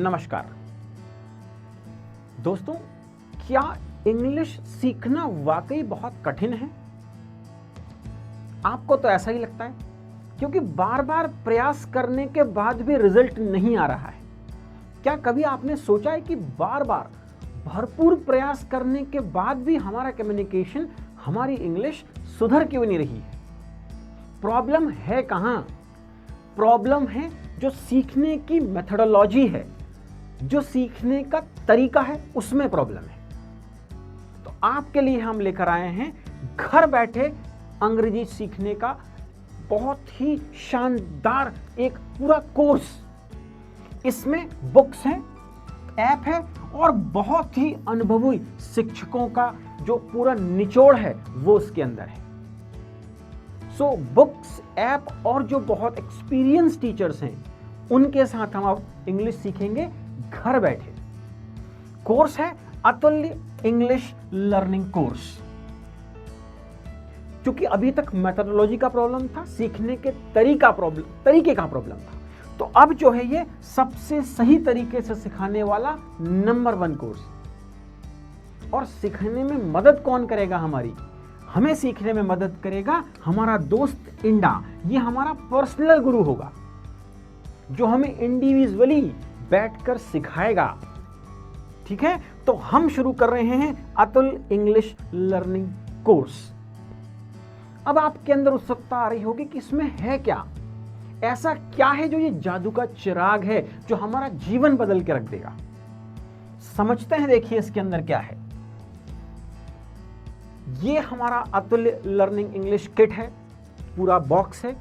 नमस्कार दोस्तों, क्या इंग्लिश सीखना वाकई बहुत कठिन है? आपको तो ऐसा ही लगता है, क्योंकि बार बार प्रयास करने के बाद भी रिजल्ट नहीं आ रहा है। क्या कभी आपने सोचा है कि बार बार भरपूर प्रयास करने के बाद भी हमारा कम्युनिकेशन, हमारी इंग्लिश सुधर क्यों नहीं रही है? प्रॉब्लम है कहां? प्रॉब्लम है जो सीखने की मेथोडोलॉजी है, जो सीखने का तरीका है, उसमें प्रॉब्लम है। तो आपके लिए हम लेकर आए हैं घर बैठे अंग्रेजी सीखने का बहुत ही शानदार एक पूरा कोर्स। इसमें बुक्स हैं, ऐप है और बहुत ही अनुभवी शिक्षकों का जो पूरा निचोड़ है वो उसके अंदर है। सो बुक्स, ऐप और जो बहुत एक्सपीरियंस टीचर्स हैं उनके साथ हम अब इंग्लिश सीखेंगे घर बैठे। कोर्स है अतुल्य इंग्लिश लर्निंग कोर्स। क्योंकि अभी तक मेथोडोलॉजी का प्रॉब्लम था, सीखने के तरीके का प्रॉब्लम था, तो अब जो है ये सबसे सही तरीके से सिखाने वाला नंबर 1 कोर्स। और सीखने में मदद कौन करेगा? हमें सीखने में मदद करेगा हमारा दोस्त इंडा। ये हमारा पर्सनल गुरु होगा जो हमें इंडिविजुअली बैठकर सिखाएगा। ठीक है, तो हम शुरू कर रहे हैं अतुल इंग्लिश लर्निंग कोर्स। अब आपके अंदर उत्सुकता आ रही होगी कि इसमें है क्या, ऐसा क्या है जो ये जादू का चिराग है जो हमारा जीवन बदल के रख देगा। समझते हैं, देखिए इसके अंदर क्या है। ये हमारा अतुल्य लर्निंग इंग्लिश किट है, पूरा बॉक्स है।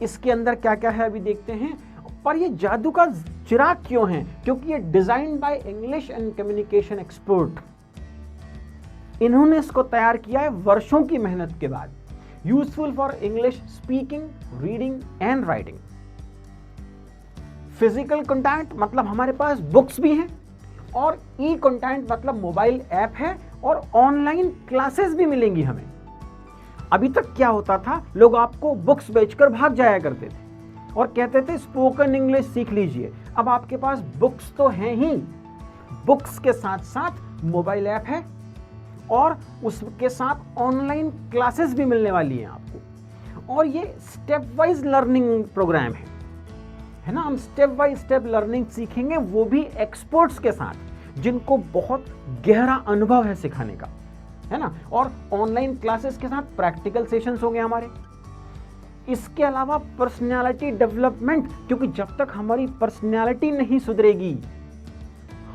इसके अंदर क्या क्या है अभी देखते हैं। पर ये जादू का चिराग क्यों है? क्योंकि ये design by English and communication expert. इन्होंने इसको तैयार किया है वर्षों की मेहनत के बाद। Useful for English speaking, reading and writing. Physical content मतलब हमारे पास बुक्स भी हैं, और ई कंटेंट मतलब मोबाइल ऐप है, और ऑनलाइन क्लासेस भी मिलेंगी हमें। अभी तक क्या होता था, लोग आपको बुक्स बेचकर भाग जाया करते थे और कहते थे स्पोकन इंग्लिश सीख लीजिए। अब आपके पास बुक्स तो हैं ही, बुक्स के साथ साथ मोबाइल ऐप है और उसके साथ ऑनलाइन क्लासेस भी मिलने वाली हैं आपको। और ये स्टेप वाइज लर्निंग प्रोग्राम है ना। हम स्टेप बाय स्टेप लर्निंग सीखेंगे, वो भी एक्सपर्ट्स के साथ जिनको बहुत गहरा अनुभव है सिखाने का, है ना। और ऑनलाइन क्लासेस के साथ प्रैक्टिकल सेशंस होंगे हमारे। इसके अलावा पर्सनालिटी डेवलपमेंट, क्योंकि जब तक हमारी पर्सनालिटी नहीं सुधरेगी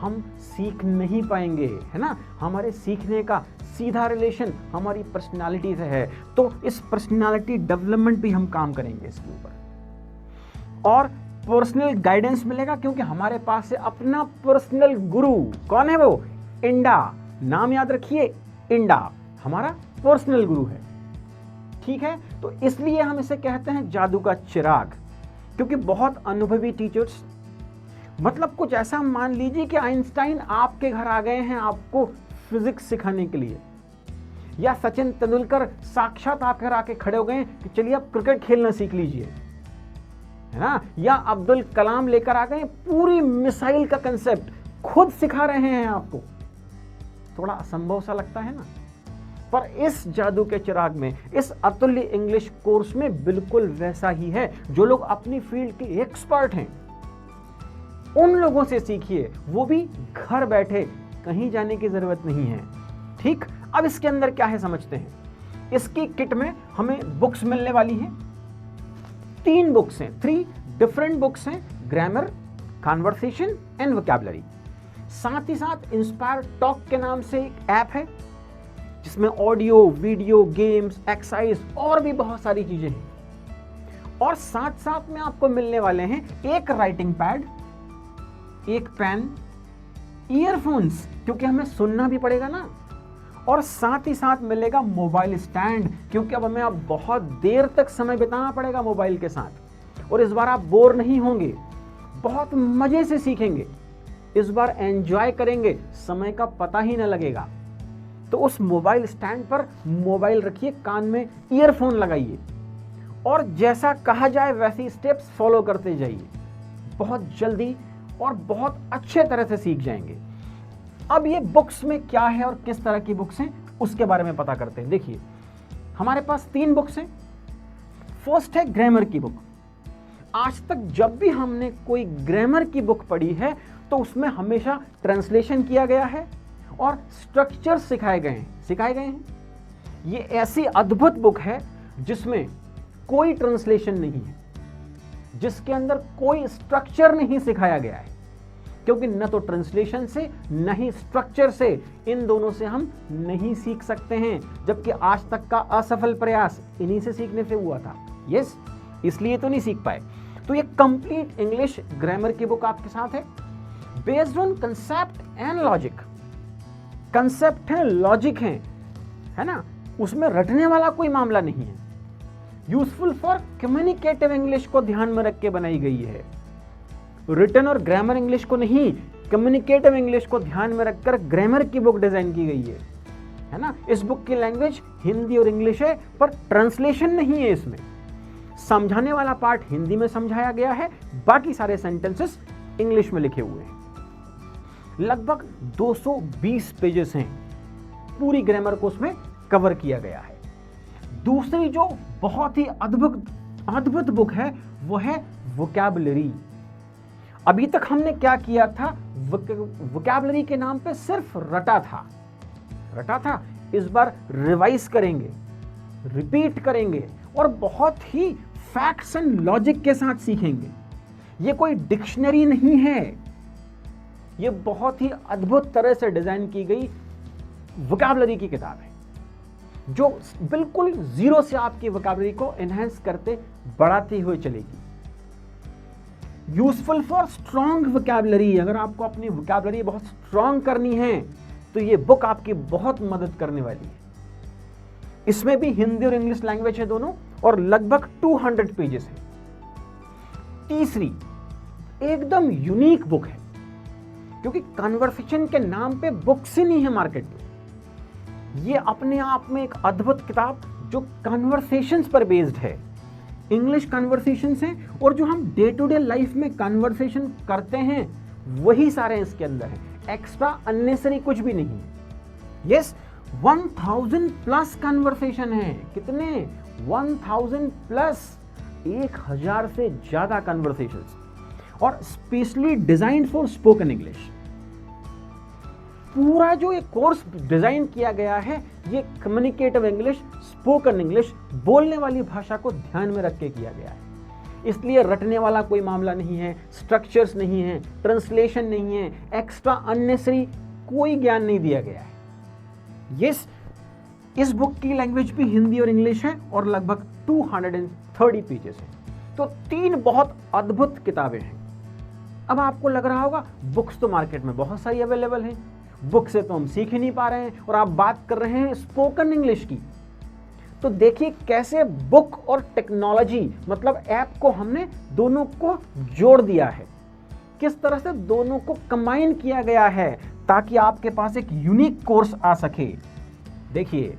हम सीख नहीं पाएंगे, है ना। हमारे सीखने का सीधा रिलेशन हमारी पर्सनालिटी से है, तो इस पर्सनालिटी डेवलपमेंट भी हम काम करेंगे इसके ऊपर। और पर्सनल गाइडेंस मिलेगा, क्योंकि हमारे पास है अपना पर्सनल गुरु। कौन है वो? इंडा। नाम याद रखिए, इंडा हमारा पर्सनल गुरु है। ठीक है, तो इसलिए हम इसे कहते हैं जादू का चिराग, क्योंकि बहुत अनुभवी टीचर्स, मतलब कुछ ऐसा मान लीजिए कि आइंस्टाइन आपके घर आ गए हैं आपको फिजिक्स सिखाने के लिए, या सचिन तेंदुलकर साक्षात आकर आके खड़े हो गए कि चलिए आप क्रिकेट खेलना सीख लीजिए, है ना। या अब्दुल कलाम लेकर आ गए पूरी मिसाइल का कंसेप्ट खुद सिखा रहे हैं आपको। थोड़ा असंभव सा लगता है ना, पर इस जादू के चिराग में, इस अतुल्य इंग्लिश कोर्स में बिल्कुल वैसा ही है। जो लोग अपनी फील्ड के एक्सपर्ट हैं उन लोगों से सीखिए, वो भी घर बैठे, कहीं जाने की जरूरत नहीं है। ठीक, अब इसके अंदर क्या है समझते हैं। इसकी किट में हमें बुक्स मिलने वाली हैं। 3 बुक्स हैं, 3 डिफरेंट बुक्स हैं, ग्रामर, कन्वर्सेशन एंड वोकैबुलरी। साथ ही साथ इंस्पायर टॉक के नाम से एक ऐप है जिसमें ऑडियो, वीडियो, गेम्स, एक्सरसाइज और भी बहुत सारी चीजें हैं। और साथ साथ में आपको मिलने वाले हैं एक राइटिंग पैड, एक पेन, ईयरफोन्स, क्योंकि हमें सुनना भी पड़ेगा ना, और साथ ही साथ मिलेगा मोबाइल स्टैंड, क्योंकि अब हमें अब बहुत देर तक समय बिताना पड़ेगा मोबाइल के साथ। और इस बार आप बोर नहीं होंगे, बहुत मजे से सीखेंगे, इस बार एंजॉय करेंगे, समय का पता ही न लगेगा। तो उस मोबाइल स्टैंड पर मोबाइल रखिए, कान में ईयरफोन लगाइए और जैसा कहा जाए वैसे स्टेप्स फॉलो करते जाइए। बहुत जल्दी और बहुत अच्छे तरह से सीख जाएंगे। अब ये बुक्स में क्या है और किस तरह की बुक्स हैं उसके बारे में पता करते हैं। देखिए, हमारे पास 3 बुक्स हैं। फर्स्ट है ग्रामर की बुक। आज तक जब भी हमने कोई ग्रामर की बुक पढ़ी है तो उसमें हमेशा ट्रांसलेशन किया गया है और स्ट्रक्चर सिखाए गए हैं। ये ऐसी अद्भुत बुक है जिसमें कोई ट्रांसलेशन नहीं है, जिसके अंदर कोई स्ट्रक्चर नहीं सिखाया गया है, क्योंकि न तो ट्रांसलेशन से न ही स्ट्रक्चर से, इन दोनों से हम नहीं सीख सकते हैं, जबकि आज तक का असफल प्रयास इन्हीं से सीखने से हुआ था। यस, इसलिए तो नहीं सीख पाए। तो ये कंप्लीट इंग्लिश ग्रामर की बुक आपके साथ है, based on concept and logic. Concept है, लॉजिक है ना, उसमें रटने वाला कोई मामला नहीं है। यूजफुल फॉर कम्युनिकेटिव इंग्लिश को ध्यान में रख के बनाई गई है। रिटन और ग्रामर इंग्लिश को नहीं, कम्युनिकेटिव इंग्लिश को ध्यान में रखकर ग्रामर की बुक डिजाइन की गई है ना। इस बुक की लैंग्वेज हिंदी और इंग्लिश है, पर ट्रांसलेशन नहीं है इसमें। समझाने वाला पार्ट हिंदी में समझाया गया है, बाकी सारे सेंटेंसेस इंग्लिश में लिखे हुए हैं। लगभग 220 पेजेस हैं, पूरी ग्रामर को उसमें कवर किया गया है। दूसरी जो बहुत ही अद्भुत बुक है वो है वोकैबुलरी। अभी तक हमने क्या किया था, वोकैबुलरी के नाम पे सिर्फ रटा था। इस बार रिवाइज करेंगे, रिपीट करेंगे और बहुत ही फैक्ट्स एंड लॉजिक के साथ सीखेंगे। ये कोई डिक्शनरी नहीं है, ये बहुत ही अद्भुत तरह से डिजाइन की गई वोकैबुलरी की किताब है, जो बिल्कुल जीरो से आपकी वोकैबुलरी को एनहांस करते बढ़ाती हुई चलेगी। Useful for strong vocabulary. अगर आपको अपनी वोकैबुलरी बहुत स्ट्रॉन्ग करनी है तो ये बुक आपकी बहुत मदद करने वाली है। इसमें भी हिंदी और इंग्लिश लैंग्वेज है दोनों, और लगभग 200 पेजेस है। तीसरी एकदम यूनिक बुक है, क्योंकि कन्वर्सेशन के नाम पे बुक्स ही नहीं है मार्केट में। ये अपने आप में एक अद्भुत किताब जो कन्वर्सेशंस पर बेस्ड है, इंग्लिश कन्वर्सेशंस हैं, और जो हम डे टू डे लाइफ में कन्वर्सेशन करते हैं वही सारे इसके अंदर हैं। एक्स्ट्रा अननेसेसरी कुछ भी नहीं है। यस, 1000 प्लस कन्वर्सेशन है। कितने? 1000 प्लस, 1000 से ज्यादा कन्वर्सेशंस, और specially designed for spoken English. पूरा जो ये कोर्स डिजाइन किया गया है, ये कम्युनिकेटिव इंग्लिश, स्पोकन इंग्लिश, बोलने वाली भाषा को ध्यान में रख के किया गया है। इसलिए रटने वाला कोई मामला नहीं है, स्ट्रक्चर्स नहीं है, ट्रांसलेशन नहीं है, एक्स्ट्रा अननेसेसरी कोई ज्ञान नहीं दिया गया है। यस, इस बुक की लैंग्वेज भी हिंदी और इंग्लिश है और लगभग 230 पेजेस हैं। तो 3 बहुत अद्भुत किताबें हैं। अब आपको लग रहा होगा बुक्स तो मार्केट में बहुत सारी अवेलेबल हैं, बुक से तो हम सीख ही नहीं पा रहे हैं, और आप बात कर रहे हैं स्पोकन इंग्लिश की। तो देखिए कैसे बुक और टेक्नोलॉजी, मतलब ऐप को हमने दोनों को जोड़ दिया है, किस तरह से दोनों को कंबाइन किया गया है ताकि आपके पास एक यूनिक कोर्स आ सके। देखिए,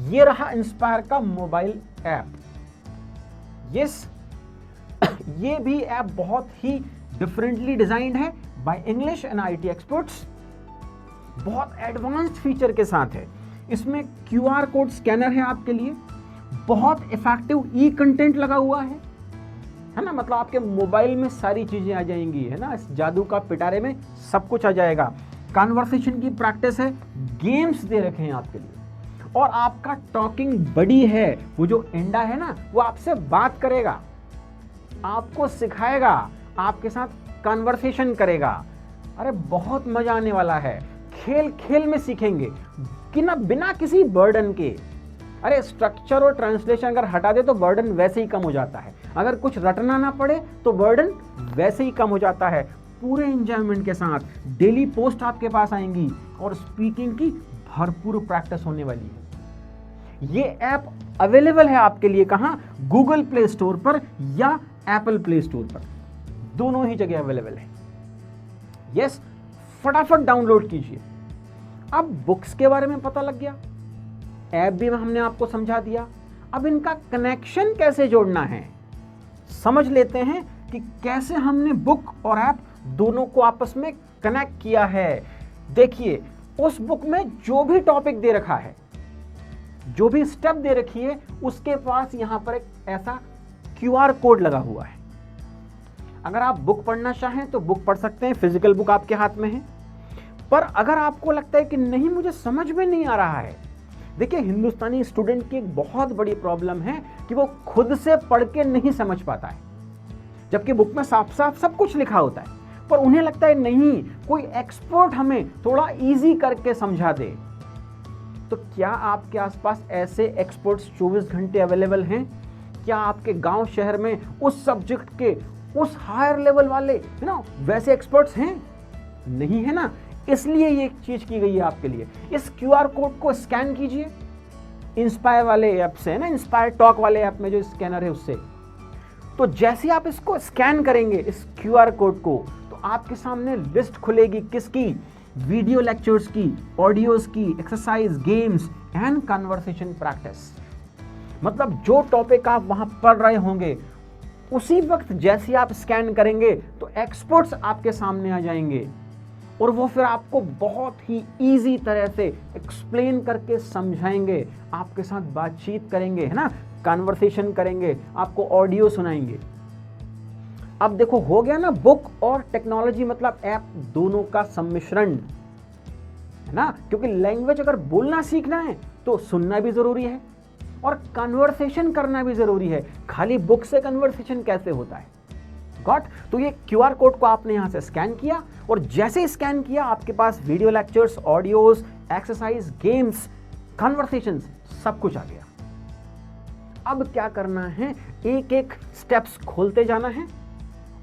ये रहा इंस्पायर का मोबाइल ऐप। यस, ये भी ऐप बहुत ही डिफरेंटली डिजाइंड है by English and IT experts. बहुत एडवांस्ड फीचर के साथ है। इसमें QR कोड स्कैनर है आपके लिए, बहुत इफेक्टिव ई कंटेंट लगा हुआ है ना, मतलब आपके मोबाइल में सारी चीजें आ जाएंगी, है ना, इस जादू का पिटारे में सब कुछ आ जाएगा। कन्वर्सेशन की प्रैक्टिस है, गेम्स दे रखे हैं आपके लिए, और आपका टॉकिंग बडी है, वो जो एंडा है ना, वो आपसे बात करेगा, आपको सिखाएगा, आपके साथ कन्वर्सेशन करेगा। अरे बहुत मजा आने वाला है, खेल खेल में सीखेंगे कि ना, बिना किसी बर्डन के। अरे स्ट्रक्चर और ट्रांसलेशन अगर हटा दे तो बर्डन वैसे ही कम हो जाता है, अगर कुछ रटना ना पड़े तो बर्डन वैसे ही कम हो जाता है। पूरे एंजॉयमेंट के साथ डेली पोस्ट आपके पास आएंगी और स्पीकिंग की भरपूर प्रैक्टिस होने वाली है। ये ऐप अवेलेबल है आपके लिए कहाँ? गूगल प्ले स्टोर पर या एप्पल प्ले स्टोर पर, दोनों ही जगह अवेलेबल है। यस, फटाफट डाउनलोड कीजिए। अब बुक्स के बारे में पता लग गया, ऐप भी हमने आपको समझा दिया। अब इनका कनेक्शन कैसे जोड़ना है समझ लेते हैं कि कैसे हमने बुक और ऐप दोनों को आपस में कनेक्ट किया है। देखिए उस बुक में जो भी टॉपिक दे रखा है, जो भी स्टेप दे रखी है, उसके पास यहां पर एक ऐसा QR कोड लगा हुआ है। अगर आप बुक पढ़ना चाहें तो बुक पढ़ सकते हैं, फिजिकल बुक आपके हाथ में है। पर अगर आपको लगता है कि नहीं मुझे समझ में नहीं आ रहा है, देखिए हिंदुस्तानी स्टूडेंट की एक बहुत बड़ी प्रॉब्लम है कि वो खुद से पढ़ के नहीं समझ पाता है, जबकि बुक में साफ साफ सब कुछ लिखा होता है, पर उन्हें लगता है नहीं कोई एक्सपर्ट हमें थोड़ा इजी करके समझा दे। तो क्या आपके आसपास ऐसे एक्सपर्ट्स 24 घंटे अवेलेबल हैं? क्या आपके गांव शहर में उस सब्जेक्ट के उस हायर लेवल वाले है ना वैसे एक्सपर्ट्स हैं? नहीं है ना। इसलिए ये चीज की गई है आपके लिए। इस QR कोड को स्कैन कीजिए इंस्पायर वाले ऐप से, है ना, इंस्पायर टॉक वाले ऐप में जो स्कैनर है उससे। तो जैसे आप इसको स्कैन करेंगे इस QR कोड को, तो आपके सामने लिस्ट खुलेगी किसकी? वीडियो लेक्चर्स की, ऑडियोज की, exercise, games and conversation practice. मतलब जो टॉपिक आप वहां पढ़ रहे होंगे उसी वक्त जैसे आप स्कैन करेंगे तो एक्सपर्ट्स आपके सामने आ जाएंगे और वो फिर आपको बहुत ही इजी तरह से एक्सप्लेन करके समझाएंगे, आपके साथ बातचीत करेंगे, है ना, कन्वर्सेशन करेंगे, आपको ऑडियो सुनाएंगे। अब देखो हो गया ना, बुक और टेक्नोलॉजी मतलब ऐप दोनों का सम्मिश्रण, है ना, क्योंकि लैंग्वेज अगर बोलना सीखना है तो सुनना भी जरूरी है और कन्वर्सेशन करना भी जरूरी है। खाली बुक से कन्वर्सेशन कैसे होता है? गॉट? तो ये QR कोड को आपने यहां से स्कैन किया और जैसे स्कैन किया आपके पास video lectures, audios, exercise, games, conversations सब कुछ आ गया। अब क्या करना है, एक एक स्टेप्स खोलते जाना है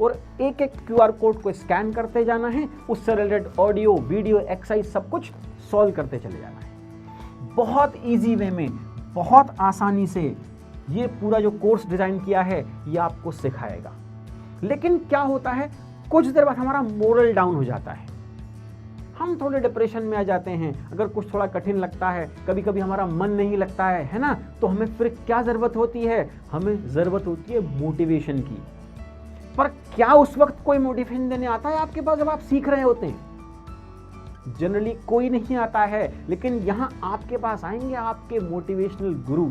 और एक एक QR कोड को स्कैन करते जाना है, उससे रिलेटेड ऑडियो, वीडियो, एक्सरसाइज सब कुछ सॉल्व करते चले जाना है। बहुत इजी वे में, बहुत आसानी से ये पूरा जो कोर्स डिजाइन किया है ये आपको सिखाएगा। लेकिन क्या होता है, कुछ देर बाद हमारा मोरल डाउन हो जाता है, हम थोड़े डिप्रेशन में आ जाते हैं। अगर कुछ थोड़ा कठिन लगता है, कभी कभी हमारा मन नहीं लगता है ना, तो हमें फिर क्या जरूरत होती है? हमें जरूरत होती है मोटिवेशन की। पर क्या उस वक्त कोई मोटिवेशन देने आता है आपके पास जब आप सीख रहे होते हैं? जनरली कोई नहीं आता है, लेकिन यहां आपके पास आएंगे आपके मोटिवेशनल गुरु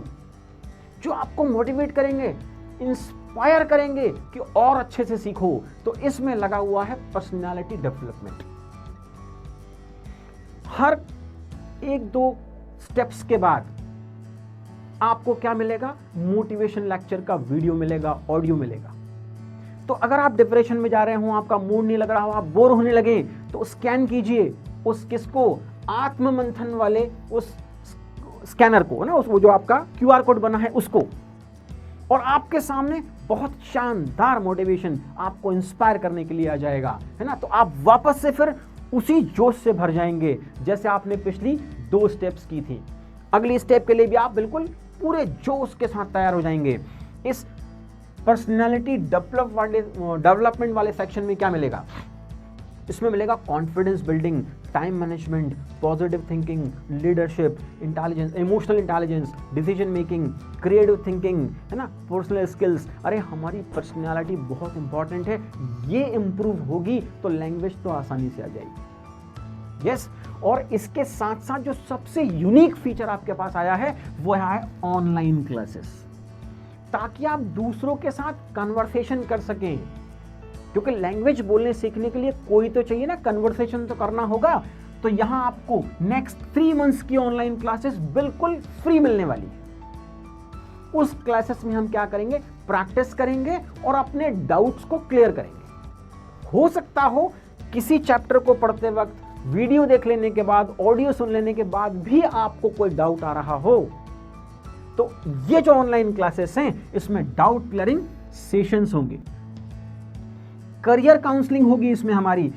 जो आपको मोटिवेट करेंगे, इंस्पायर करेंगे कि और अच्छे से सीखो। तो इसमें लगा हुआ है पर्सनालिटी डेवलपमेंट। हर 1-2 स्टेप्स के बाद आपको क्या मिलेगा? मोटिवेशन लेक्चर का वीडियो मिलेगा, ऑडियो मिलेगा। तो अगर आप डिप्रेशन में जा रहे हो, आपका मूड नहीं लग रहा हो, आप बोर होने लगे, तो स्कैन कीजिए उस किसको? आत्म मंथन वाले उस स्कैनर को, ना, वो जो आपका QR कोड बना है उसको, और आपके सामने बहुत शानदार मोटिवेशन आपको इंस्पायर करने के लिए आ जाएगा, है ना। तो आप वापस से फिर उसी जोश से भर जाएंगे जैसे आपने पिछली 2 स्टेप्स की थी। अगली स्टेप के लिए भी आप बिल्कुल पूरे जोश के साथ तैयार हो जाएंगे। इस पर्सनालिटी डेवलपमेंट वाले सेक्शन में क्या मिलेगा? इसमें मिलेगा confidence building, time management, positive thinking, leadership, intelligence, emotional intelligence, decision making, creative thinking, है ना, पर्सनल स्किल्स। अरे हमारी पर्सनालिटी बहुत इंपॉर्टेंट है, ये इंप्रूव होगी तो लैंग्वेज तो आसानी से आ जाएगी। यस, और इसके साथ साथ जो सबसे यूनिक फीचर आपके पास आया है वो है ऑनलाइन क्लासेस, ताकि आप दूसरों के साथ कन्वर्सेशन कर सकें। क्योंकि लैंग्वेज बोलने सीखने के लिए कोई तो चाहिए ना, कन्वर्सेशन तो करना होगा। तो यहां आपको नेक्स्ट 3 मंथ्स की ऑनलाइन क्लासेस बिल्कुल फ्री मिलने वाली है। उस क्लासेस में हम क्या करेंगे? प्रैक्टिस करेंगे और अपने डाउट्स को क्लियर करेंगे। हो सकता हो किसी चैप्टर को पढ़ते वक्त वीडियो देख लेने के बाद, ऑडियो सुन लेने के बाद भी आपको कोई डाउट आ रहा हो, तो ये जो ऑनलाइन क्लासेस हैं इसमें डाउट क्लियरिंग सेशंस होंगे, करियर काउंसलिंग होगी इसमें, हमारी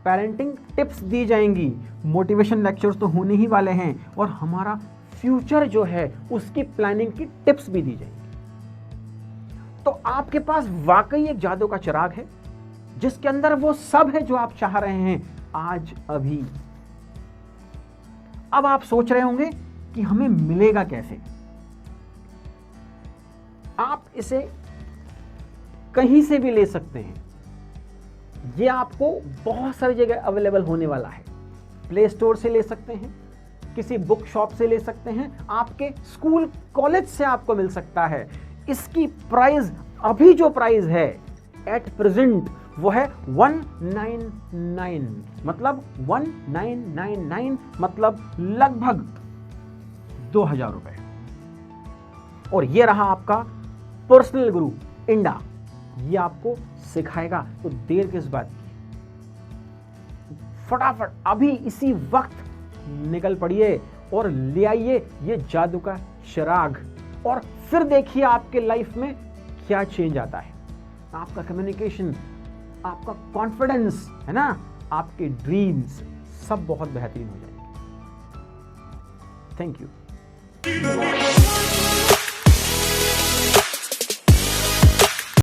पेरेंटिंग टिप्स दी जाएंगी, मोटिवेशन लेक्चर्स तो होने ही वाले हैं, और हमारा फ्यूचर जो है उसकी प्लानिंग की टिप्स भी दी जाएंगी। तो आपके पास वाकई एक जादू का चिराग है जिसके अंदर वो सब है जो आप चाह रहे हैं आज अभी। अब आप सोच रहे होंगे कि हमें मिलेगा कैसे? आप इसे कहीं से भी ले सकते हैं, ये आपको बहुत सारी जगह अवेलेबल होने वाला है। प्ले स्टोर से ले सकते हैं, किसी बुक शॉप से ले सकते हैं, आपके स्कूल कॉलेज से आपको मिल सकता है। इसकी प्राइस, अभी जो प्राइस है एट प्रेजेंट, वो है 199, मतलब 1999 मतलब लगभग 2000 रुपए। और ये रहा आपका पर्सनल गुरु इंडा, ये आपको सिखाएगा। तो देर किस बात की, फटाफट अभी इसी वक्त निकल पड़िए और ले आइए ये जादू का चिराग, और फिर देखिए आपके लाइफ में क्या चेंज आता है। आपका कम्युनिकेशन, आपका कॉन्फिडेंस, है ना, आपके ड्रीम्स सब बहुत बेहतरीन हो जाएंगे। Thank you.